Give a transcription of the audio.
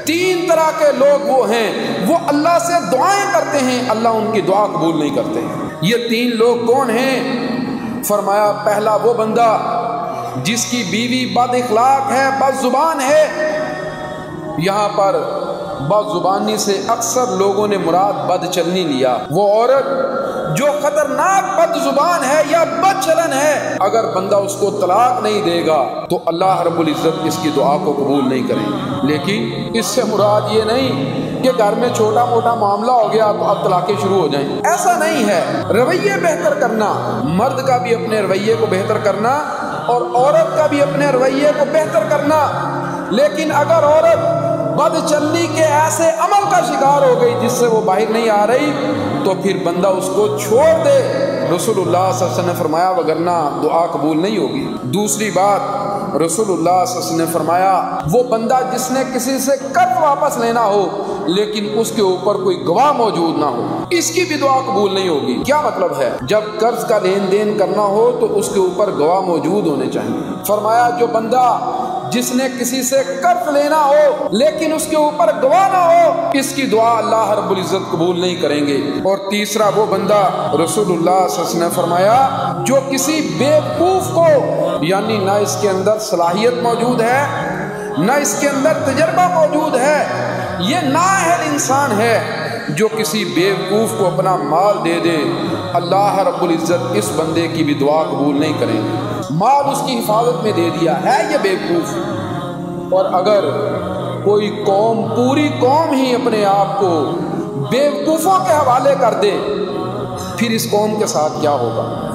تین طرح کے لوگ وہ ہیں، وہ اللہ سے دعائیں کرتے ہیں، اللہ ان کی دعا قبول نہیں کرتے۔ یہ تین لوگ کون ہیں؟ فرمایا پہلا وہ بندہ جس کی بیوی بد اخلاق ہے، بد زبان ہے۔ یہاں پر بد زبانی سے اکثر لوگوں نے مراد بد چلنی لیا۔ وہ عورت جو خطرناک بد زبان ہے یا بد چلن ہے، اگر بندہ اس کو طلاق نہیں دے گا تو اللہ رب العزت اس کی دعا کو قبول نہیں کریں گے۔ لیکن اس سے مراد یہ نہیں کہ گھر میں چھوٹا موٹا معاملہ ہو گیا تو اب طلاقیں شروع ہو جائیں، ایسا نہیں ہے۔ رویے بہتر کرنا، مرد کا بھی اپنے رویے کو بہتر کرنا اور عورت کا بھی اپنے رویے کو بہتر کرنا۔ لیکن اگر عورت بد چلنی کے ایسے عمل کا شکار ہو گئی جس سے وہ باہر نہیں آ رہی تو پھر بندہ اس کو چھوڑ دے۔ رسول اللہ صلی اللہ علیہ وسلم نے فرمایا وگرنہ دعا قبول نہیں ہوگی۔ دوسری بات، رسول اللہ صلی اللہ علیہ وسلم نے فرمایا وہ بندہ جس نے کسی سے قرض واپس لینا ہو لیکن اس کے اوپر کوئی گواہ موجود نہ ہو، اس کی بھی دعا قبول نہیں ہوگی۔ کیا مطلب ہے؟ جب قرض کا لین دین کرنا ہو تو اس کے اوپر گواہ موجود ہونے چاہیے۔ فرمایا جو بندہ جس نے کسی سے قرض لینا ہو لیکن اس کے اوپر گواہ نہ ہو، اس کی دعا اللہ رب العزت قبول نہیں کریں گے۔ اور تیسرا وہ بندہ، رسول اللہ صلی اللہ علیہ وسلم نے فرمایا جو کسی بیوقوف کو، یعنی نہ اس کے اندر صلاحیت موجود ہے نہ اس کے اندر تجربہ موجود ہے، یہ نااہل انسان ہے، جو کسی بیوقوف کو اپنا مال دے دے، اللہ رب العزت اس بندے کی بھی دعا قبول نہیں کریں گے۔ مال اس کی حفاظت میں دے دیا ہے یہ بیوقوف۔ اور اگر کوئی قوم، پوری قوم ہی اپنے آپ کو بیوقوفوں کے حوالے کر دے، پھر اس قوم کے ساتھ کیا ہوگا؟